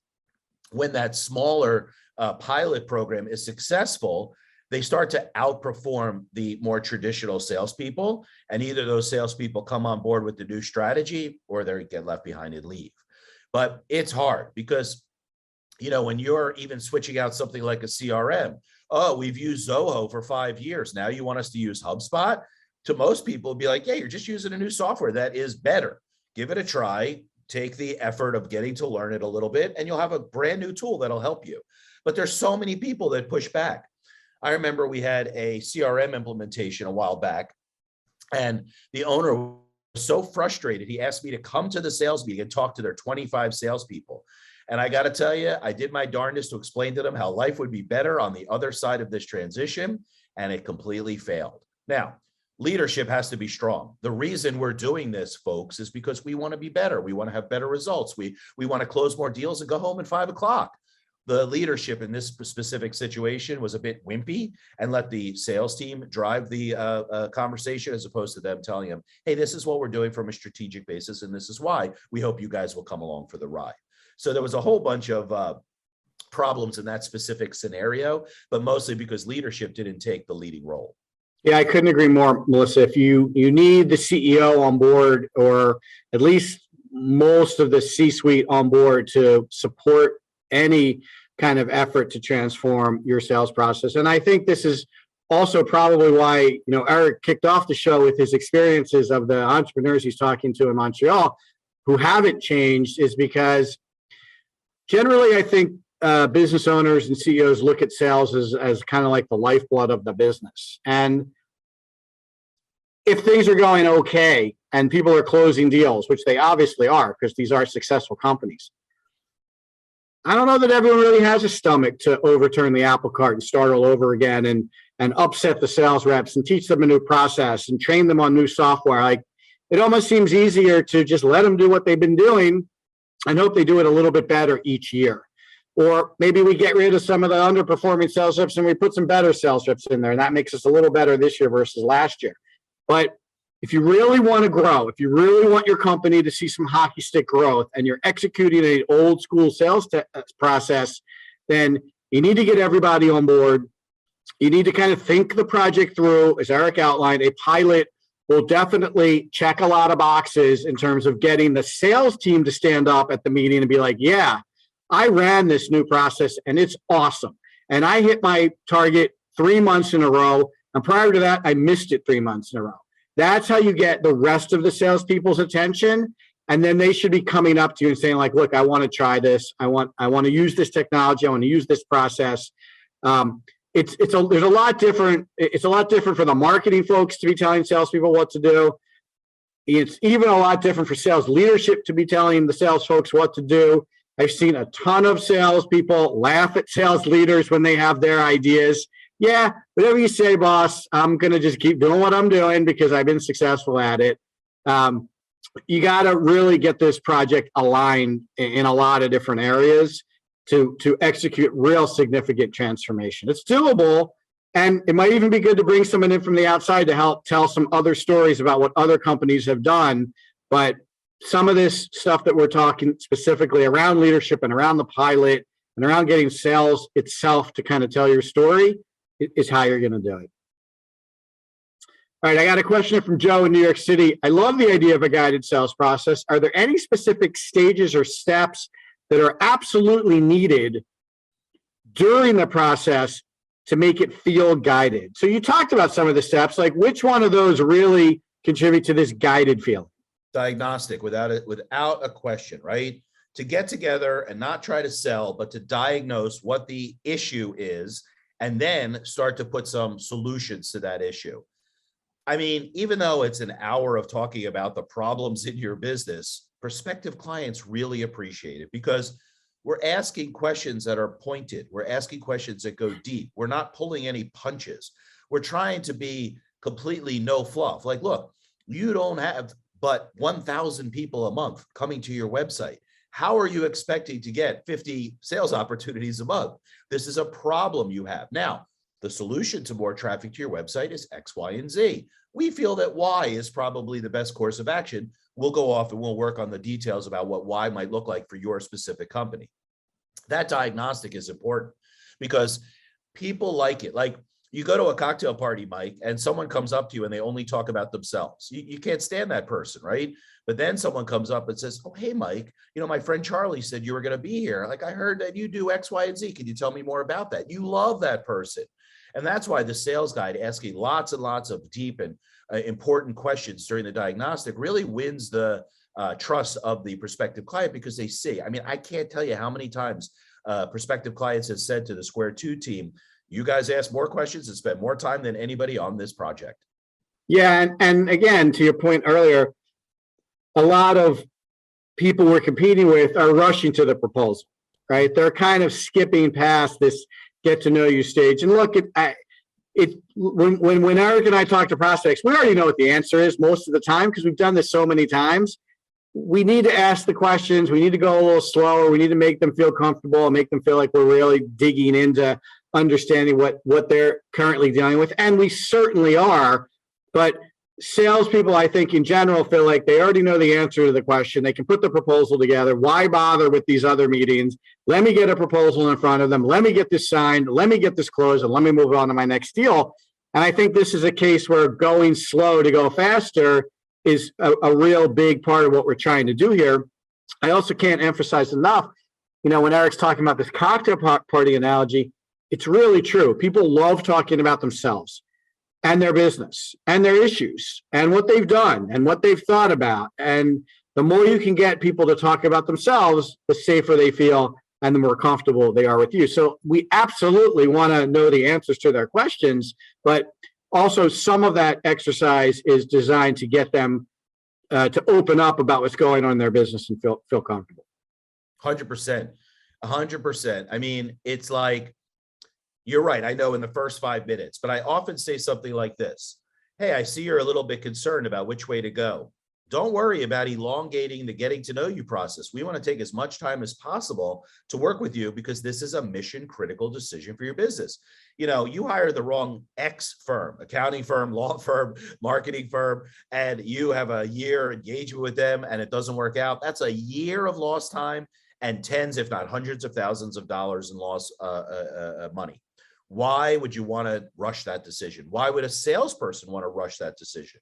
when that smaller pilot program is successful, they start to outperform the more traditional salespeople, and either those salespeople come on board with the new strategy or they get left behind and leave. But it's hard because, when you're even switching out something like a CRM, oh, we've used Zoho for 5 years. Now you want us to use HubSpot? To most people, it'd be like, yeah, you're just using a new software that is better. Give it a try. Take the effort of getting to learn it a little bit, and you'll have a brand new tool that'll help you. But there's so many people that push back. I remember we had a CRM implementation a while back, and the owner was so frustrated. He asked me to come to the sales meeting and talk to their 25 salespeople. And I got to tell you, I did my darndest to explain to them how life would be better on the other side of this transition, and it completely failed. Now, leadership has to be strong. The reason we're doing this, folks, is because we want to be better. We want to have better results. We want to close more deals and go home at 5 o'clock. The leadership in this specific situation was a bit wimpy and let the sales team drive the conversation, as opposed to them telling them, hey, this is what we're doing from a strategic basis, and this is why we hope you guys will come along for the ride. So there was a whole bunch of problems in that specific scenario, but mostly because leadership didn't take the leading role. Yeah, I couldn't agree more, Melissa. If you need the CEO on board, or at least most of the C-suite on board to support any kind of effort to transform your sales process. And I think this is also probably why, Eric kicked off the show with his experiences of the entrepreneurs he's talking to in Montreal who haven't changed, is because generally I think business owners and CEOs look at sales as kind of like the lifeblood of the business. And if things are going okay and people are closing deals, which they obviously are because these are successful companies, I don't know that everyone really has a stomach to overturn the apple cart and start all over again and upset the sales reps and teach them a new process and train them on new software. Like, it almost seems easier to just let them do what they've been doing and hope they do it a little bit better each year. Or maybe we get rid of some of the underperforming sales reps and we put some better sales reps in there, and that makes us a little better this year versus last year. But if you really want to grow, if you really want your company to see some hockey stick growth and you're executing an old school sales process, then you need to get everybody on board. You need to kind of think the project through. As Eric outlined, a pilot will definitely check a lot of boxes in terms of getting the sales team to stand up at the meeting and be like, yeah, I ran this new process and it's awesome. And I hit my target 3 months in a row. And prior to that, I missed it 3 months in a row. That's how you get the rest of the salespeople's attention. And then they should be coming up to you and saying, like, look, I want to try this. I want to use this technology. I want to use this process. There's a lot different. It's a lot different for the marketing folks to be telling salespeople what to do. It's even a lot different for sales leadership to be telling the sales folks what to do. I've seen a ton of salespeople laugh at sales leaders when they have their ideas. Yeah, whatever you say, boss, I'm going to just keep doing what I'm doing because I've been successful at it. You got to really get this project aligned in a lot of different areas to execute real significant transformation. It's doable, and it might even be good to bring someone in from the outside to help tell some other stories about what other companies have done. But some of this stuff that we're talking specifically around leadership and around the pilot and around getting sales itself to kind of tell your story is how you're going to do it. All right, I got a question from Joe in New York City. I love the idea of a guided sales process. Are there any specific stages or steps that are absolutely needed during the process to make it feel guided? So you talked about some of the steps, like which one of those really contribute to this guided feeling? Diagnostic, without a question, right? To get together and not try to sell, but to diagnose what the issue is and then start to put some solutions to that issue. I mean, even though it's an hour of talking about the problems in your business, prospective clients really appreciate it because we're asking questions that are pointed. We're asking questions that go deep. We're not pulling any punches. We're trying to be completely no fluff. Like, look, you don't have but 1,000 people a month coming to your website. How are you expecting to get 50 sales opportunities a month? This is a problem you have. Now, the solution to more traffic to your website is X, Y, and Z. We feel that Y is probably the best course of action. We'll go off and we'll work on the details about what Y might look like for your specific company. That diagnostic is important because people like it. Like, you go to a cocktail party, Mike, and someone comes up to you and they only talk about themselves. You can't stand that person, right? But then someone comes up and says, oh, hey, Mike, my friend Charlie said you were going to be here. Like, I heard that you do X, Y, and Z. Can you tell me more about that? You love that person. And that's why the sales guide asking lots and lots of deep and important questions during the diagnostic really wins the trust of the prospective client because they see. I mean, I can't tell you how many times prospective clients have said to the Square 2 team, you guys ask more questions and spend more time than anybody on this project. Yeah, and again, to your point earlier, a lot of people we're competing with are rushing to the proposal, right? They're kind of skipping past this get to know you stage. And look, when Eric and I talk to prospects, we already know what the answer is most of the time because we've done this so many times. We need to ask the questions. We need to go a little slower. We need to make them feel comfortable and make them feel like we're really digging into understanding what they're currently dealing with. And we certainly are. But salespeople, I think, in general, feel like they already know the answer to the question. They can put the proposal together. Why bother with these other meetings? Let me get a proposal in front of them. Let me get this signed. Let me get this closed, and let me move on to my next deal. And I think this is a case where going slow to go faster is a real big part of what we're trying to do here. I also can't emphasize enough, when Eric's talking about this cocktail party analogy, it's really true. People love talking about themselves and their business and their issues and what they've done and what they've thought about. And the more you can get people to talk about themselves, the safer they feel and the more comfortable they are with you. So we absolutely want to know the answers to their questions, but also some of that exercise is designed to get them to open up about what's going on in their business and feel comfortable. 100%. 100%. I mean, it's like, you're right. I know in the first 5 minutes, but I often say something like this. Hey, I see you're a little bit concerned about which way to go. Don't worry about elongating the getting to know you process. We want to take as much time as possible to work with you because this is a mission critical decision for your business. You hire the wrong X firm, accounting firm, law firm, marketing firm, and you have a year engagement with them and it doesn't work out. That's a year of lost time and tens, if not hundreds of thousands of dollars in lost money. Why would you want to rush that decision? Why would a salesperson want to rush that decision?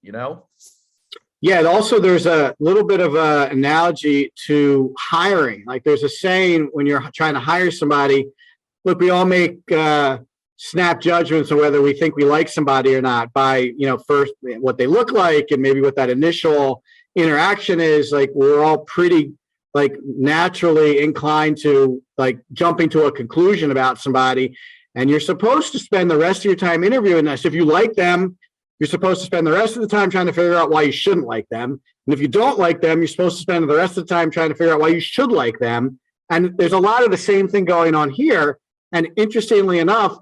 Yeah, and also there's a little bit of an analogy to hiring. Like there's a saying when you're trying to hire somebody, look, we all make snap judgments on whether we think we like somebody or not by, first what they look like and maybe what that initial interaction is. Like we're all pretty naturally inclined to jumping to a conclusion about somebody. And you're supposed to spend the rest of your time interviewing us. If you like them, you're supposed to spend the rest of the time trying to figure out why you shouldn't like them. And if you don't like them, you're supposed to spend the rest of the time trying to figure out why you should like them. And there's a lot of the same thing going on here. And interestingly enough,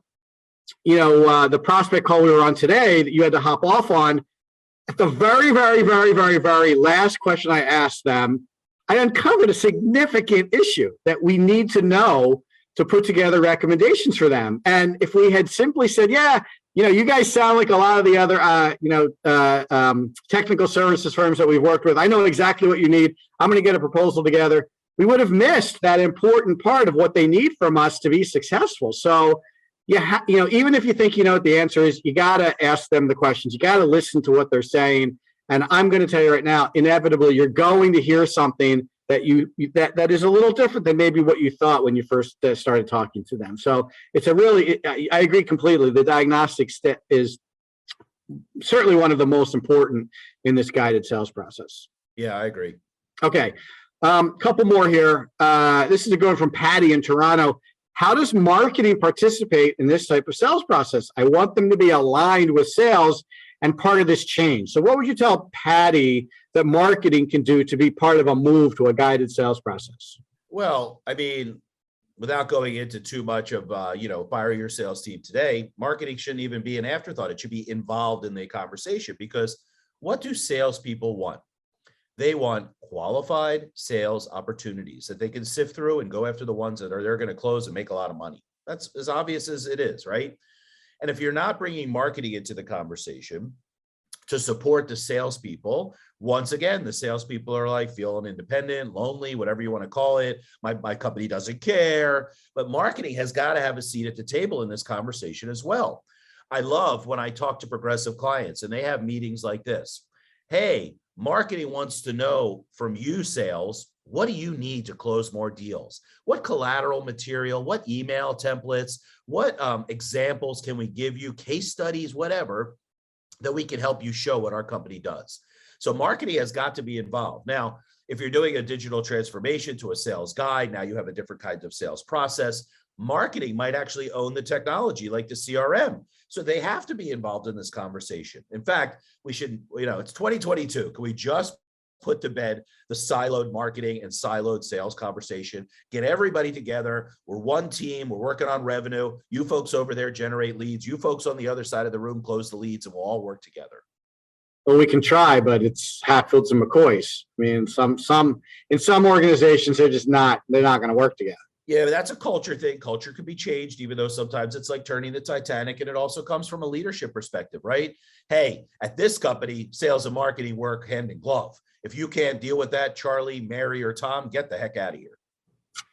the prospect call we were on today that you had to hop off on, at the very, very, very, very, very last question I asked them, I uncovered a significant issue that we need to know to put together recommendations for them. And if we had simply said, you guys sound like a lot of the other, technical services firms that we've worked with. I know exactly what you need. I'm going to get a proposal together. We would have missed that important part of what they need from us to be successful. So, even if you think you know what the answer is, you got to ask them the questions. You got to listen to what they're saying. And I'm going to tell you right now, inevitably, you're going to hear something that that is a little different than maybe what you thought when you first started talking to them. So it's I agree completely. The diagnostic step is certainly one of the most important in this guided sales process. Yeah, I agree. Okay. Couple more here. This is going from Patty in Toronto. How does marketing participate in this type of sales process? I want them to be aligned with sales and part of this change. So what would you tell Patty that marketing can do to be part of a move to a guided sales process? Well, I mean, without going into too much of, fire your sales team today, marketing shouldn't even be an afterthought. It should be involved in the conversation because what do salespeople want? They want qualified sales opportunities that they can sift through and go after the ones that they're going to close and make a lot of money. That's as obvious as it is, right? And if you're not bringing marketing into the conversation to support the salespeople, once again, the salespeople are feeling independent, lonely, whatever you want to call it. My company doesn't care, but marketing has got to have a seat at the table in this conversation as well. I love when I talk to progressive clients and they have meetings like this. Hey, marketing wants to know from you, sales, what do you need to close more deals? What collateral material, what email templates, what examples can we give you, case studies, whatever, that we can help you show what our company does. So marketing has got to be involved. Now, if you're doing a digital transformation to a sales guide, now you have a different kind of sales process. Marketing might actually own the technology like the CRM. So they have to be involved in this conversation. In fact, we should, it's 2022. Can we just put to bed the siloed marketing and siloed sales conversation, get everybody together. We're one team. We're working on revenue. You folks over there generate leads. You folks on the other side of the room close the leads, and we'll all work together. Well, we can try, but it's Hatfields and McCoys. I mean, in some organizations, they're not going to work together. Yeah, that's a culture thing. Culture could be changed, even though sometimes it's like turning the Titanic, and it also comes from a leadership perspective, right? Hey, at this company, sales and marketing work hand in glove. If you can't deal with that, Charlie, Mary, or Tom, get the heck out of here.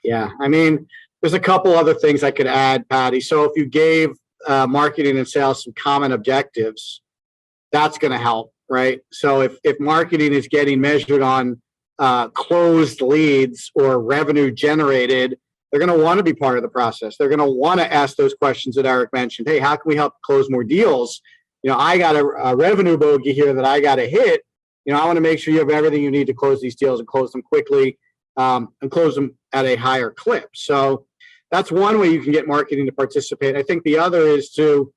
Yeah, I mean, there's a couple other things I could add, Patty. So if you gave marketing and sales some common objectives, that's going to help. right? So if marketing is getting measured on closed leads or revenue generated, they're going to want to be part of the process. They're going to want to ask those questions that Eric mentioned. Hey, how can we help close more deals? I got a revenue bogey here that I got to hit. I want to make sure you have everything you need to close these deals and close them quickly and close them at a higher clip. So that's one way you can get marketing to participate. I think the other is to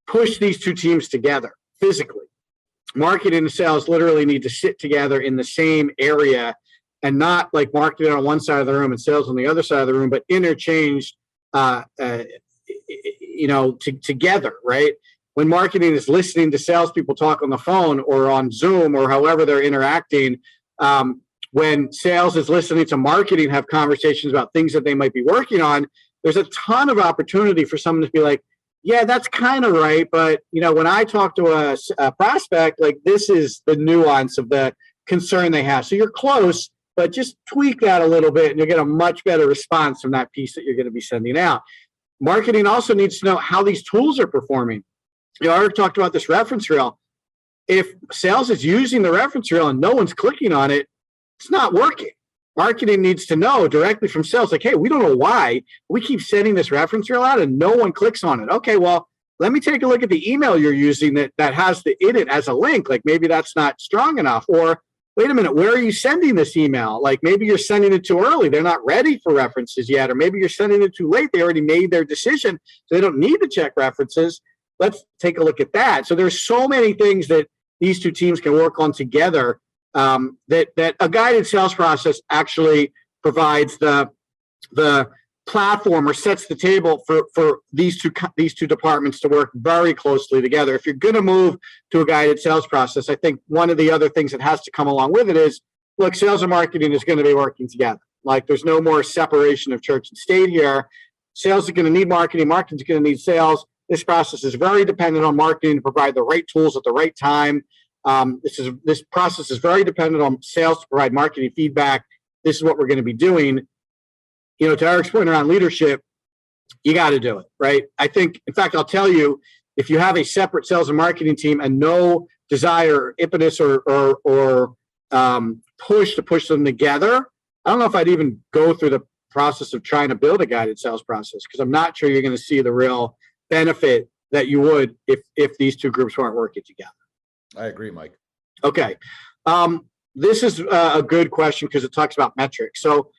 push these two teams together physically. Marketing and sales literally need to sit together in the same area and not like marketing on one side of the room and sales on the other side of the room, but interchanged, together, right? When marketing is listening to salespeople talk on the phone or on Zoom or however they're interacting, when sales is listening to marketing have conversations about things that they might be working on, there's a ton of opportunity for someone to be like, yeah, that's kind of right. But, when I talk to a prospect, like this is the nuance of the concern they have. So you're close, but just tweak that a little bit and you'll get a much better response from that piece that you're going to be sending out. Marketing also needs to know how these tools are performing. I already talked about this reference reel. If sales is using the reference reel and no one's clicking on it, it's not working. Marketing needs to know directly from sales, like, hey, we don't know why we keep sending this reference reel out and no one clicks on it. Okay, well, let me take a look at the email you're using that has the it as a link. Like maybe that's not strong enough. Or wait a minute, where are you sending this email? Like maybe you're sending it too early. They're not ready for references yet. Or maybe you're sending it too late. They already made their decision, so they don't need to check references. Let's take a look at that. So there's so many things that these two teams can work on together that a guided sales process actually provides the platform or sets the table for these two departments to work very closely together. If you're going to move to a guided sales process, I think one of the other things that has to come along with it is, look, sales and marketing is going to be working together. Like there's no more separation of church and state here. Sales is going to need marketing. Marketing is going to need sales. This process is very dependent on marketing to provide the right tools at the right time. This process is very dependent on sales to provide marketing feedback. This is what we're going to be doing. To Eric's point around leadership, you got to do it, right? I think, in fact, I'll tell you, if you have a separate sales and marketing team and no desire, impetus, or push to push them together, I don't know if I'd even go through the process of trying to build a guided sales process, because I'm not sure you're going to see the real benefit that you would if these two groups weren't working together. I agree, Mike. Okay. This is a good question because it talks about metrics. So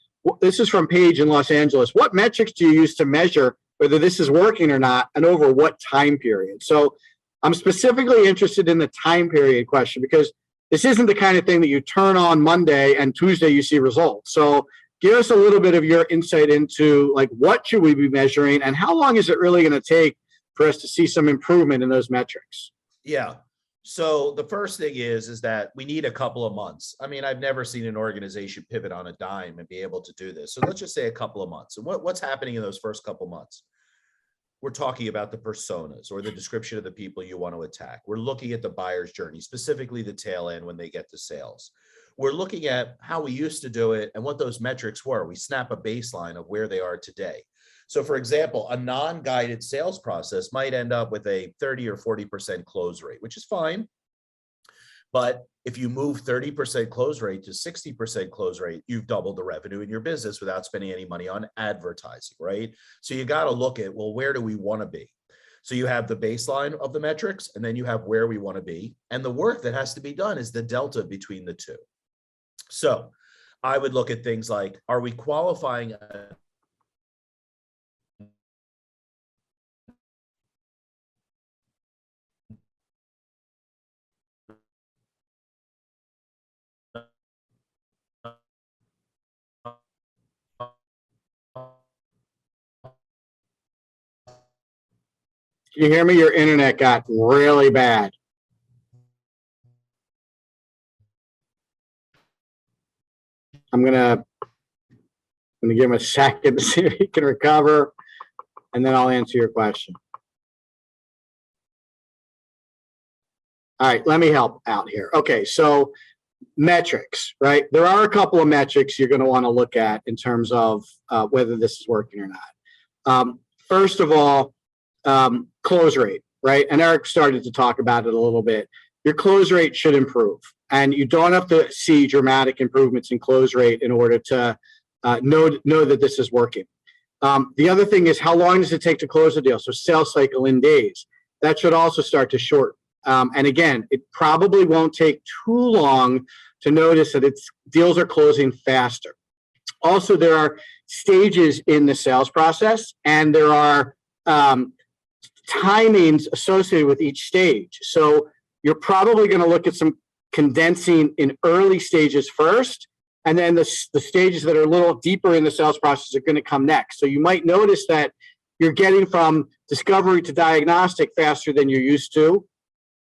this is from Paige in Los Angeles. What metrics do you use to measure whether this is working or not, and over what time period? So I'm specifically interested in the time period question because this isn't the kind of thing that you turn on Monday and Tuesday you see results. So give us a little bit of your insight into like what should we be measuring and how long is it really going to take for us to see some improvement in those metrics? Yeah. So the first thing is that we need a couple of months. I mean, I've never seen an organization pivot on a dime and be able to do this. So let's just say a couple of months. And what's happening in those first couple of months? We're talking about the personas or the description of the people you want to attack. We're looking at the buyer's journey, specifically the tail end when they get to sales. We're looking at how we used to do it and what those metrics were. We snap a baseline of where they are today. So for example, a non-guided sales process might end up with a 30 or 40% close rate, which is fine. But if you move 30% close rate to 60% close rate, you've doubled the revenue in your business without spending any money on advertising, right? So you got to look at, well, where do we want to be? So you have the baseline of the metrics, and then you have where we want to be. And the work that has to be done is the delta between the two. So I would look at things like, are we qualifying Can you hear me? Your internet got really bad. I'm gonna give him a second to see if he can recover, and then I'll answer your question. All right, let me help out here. Okay, so metrics, right? There are a couple of metrics you're going to want to look at in terms of whether this is working or not. First of all, close rate, right? And Eric started to talk about it a little bit. your close rate should improve. And you don't have to see dramatic improvements in close rate in order to know that this is working. The other thing is, how long does it take to close a deal? So sales cycle in days. That should also start to shorten. And again, it probably won't take too long to notice that deals are closing faster. Also, there are stages in the sales process, and there are timings associated with each stage. So you're probably going to look at some condensing in early stages first, and then the stages that are a little deeper in the sales process are going to come next. So you might notice that you're getting from discovery to diagnostic faster than you're used to,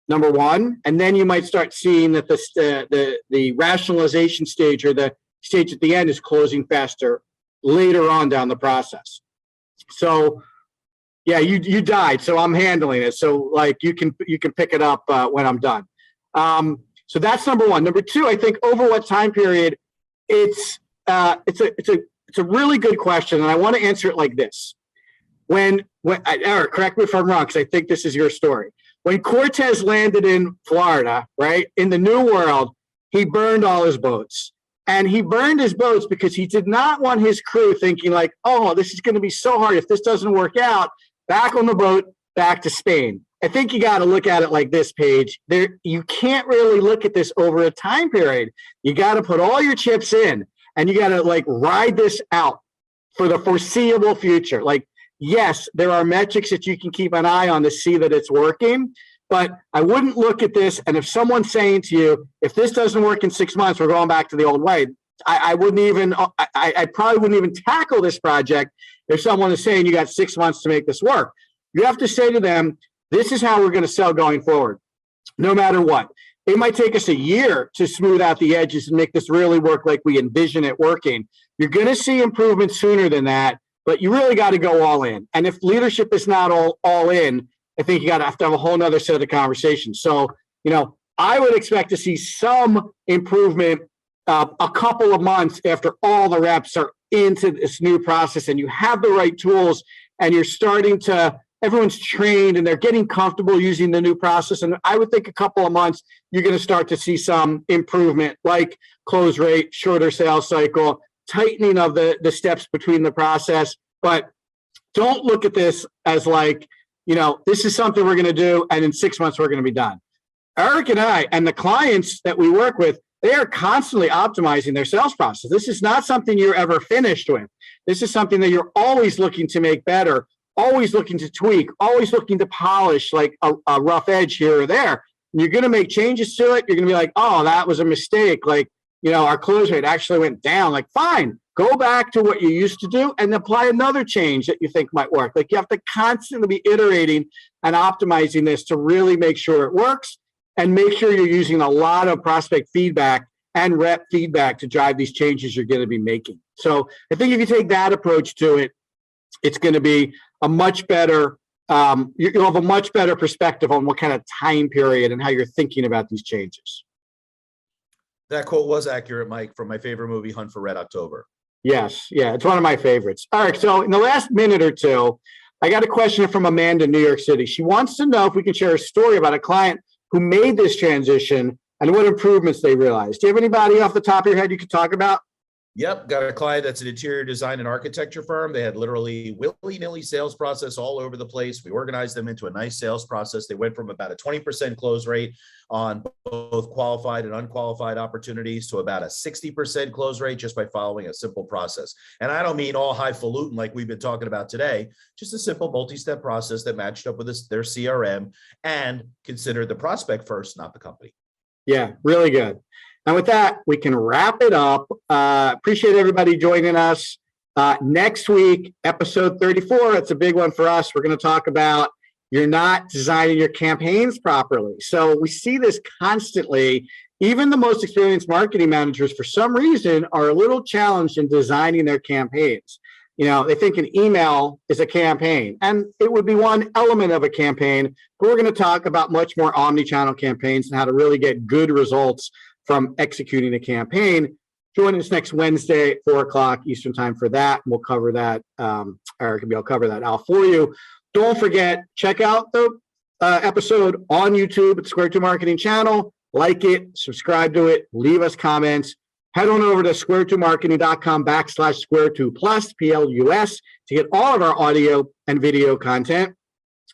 number one. And then you might start seeing that the rationalization stage, or the stage at the end, is closing faster later on down the process. So yeah, you died, so I'm handling it. So like you can pick it up when I'm done. So that's number one. Number two, I think over what time period? It's a really good question, and I want to answer it like this. When Eric, correct me if I'm wrong, because I think this is your story. When Cortez landed in Florida, right, in the New World, he burned all his boats. And he burned his boats because he did not want his crew thinking like, oh, this is going to be so hard. If this doesn't work out, back on the boat, back to Spain. I think you got to look at it like this, Paige. You can't really look at this over a time period. You got to put all your chips in, and you got to like ride this out for the foreseeable future. Like, yes, there are metrics that you can keep an eye on to see that it's working, but I wouldn't look at this. And if someone's saying to you, if this doesn't work in 6 months, we're going back to the old way, I probably wouldn't even tackle this project if someone is saying you got 6 months to make this work. You have to say to them, this is how we're going to sell going forward, no matter what. It might take us a year to smooth out the edges and make this really work like we envision it working. You're going to see improvements sooner than that, but you really got to go all in. And if leadership is not all in, I think you got to have a whole nother set of conversations. So, I would expect to see some improvement a couple of months after all the reps are into this new process and you have the right tools and you're starting to, everyone's trained and they're getting comfortable using the new process. And I would think a couple of months, you're going to start to see some improvement, like close rate, shorter sales cycle, tightening of the steps between the process. But don't look at this as like, this is something we're going to do, and in 6 months we're going to be done. Eric and I and the clients that we work with, they are constantly optimizing their sales process. This is not something you're ever finished with. This is something that you're always looking to make better, always looking to tweak, always looking to polish like a rough edge here or there. And you're going to make changes to it. You're going to be like, oh, that was a mistake. Like, our close rate actually went down. Like, fine, go back to what you used to do and apply another change that you think might work. Like, you have to constantly be iterating and optimizing this to really make sure it works, and make sure you're using a lot of prospect feedback and rep feedback to drive these changes you're going to be making. So I think if you take that approach to it, it's going to be a much better, you'll have a much better perspective on what kind of time period and how you're thinking about these changes. That quote was accurate, Mike, from my favorite movie, Hunt for Red October. Yes. Yeah. It's one of my favorites. All right. So in the last minute or two, I got a question from Amanda in New York City. She wants to know if we can share a story about a client who made this transition and what improvements they realized. Do you have anybody off the top of your head you could talk about? Yep. Got a client that's an interior design and architecture firm. They had literally willy-nilly sales process all over the place. We organized them into a nice sales process. They went from about a 20% close rate on both qualified and unqualified opportunities to about a 60% close rate just by following a simple process. And I don't mean all highfalutin like we've been talking about today, just a simple multi-step process that matched up with their CRM and considered the prospect first, not the company. Yeah, really good. And with that, we can wrap it up. Appreciate everybody joining us. Next week, episode 34, it's a big one for us. We're going to talk about you're not designing your campaigns properly. So we see this constantly. Even the most experienced marketing managers, for some reason, are a little challenged in designing their campaigns. They think an email is a campaign, and it would be one element of a campaign. But we're going to talk about much more omni-channel campaigns and how to really get good results from executing a campaign. Join us next Wednesday at 4:00 Eastern time for that. And we'll cover that. Eric will cover that out for you. Don't forget, check out the episode on YouTube at Square 2 Marketing Channel. Like it, subscribe to it, leave us comments. Head on over to square2marketing.com/square2plus, PLUS, to get all of our audio and video content.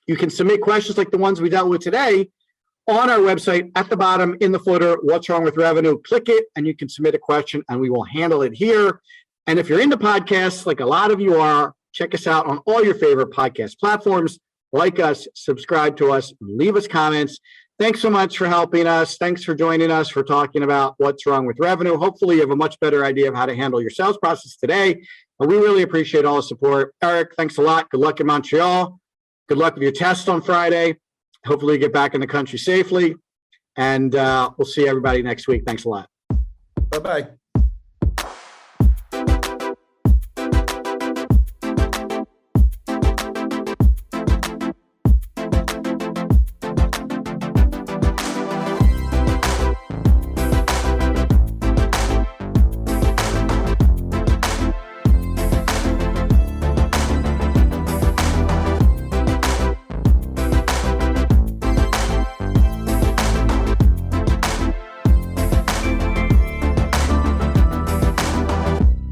You can submit questions like the ones we dealt with today on our website at the bottom in the footer, What's Wrong with Revenue. Click it and you can submit a question and we will handle it here. And if you're into podcasts, like a lot of you are, check us out on all your favorite podcast platforms. Like us, subscribe to us, leave us comments. Thanks so much for helping us. Thanks for joining us for talking about what's wrong with revenue. Hopefully you have a much better idea of how to handle your sales process today. And we really appreciate all the support. Eric, thanks a lot. Good luck in Montreal. Good luck with your test on Friday. Hopefully you get back in the country safely. And we'll see everybody next week. Thanks a lot. Bye-bye.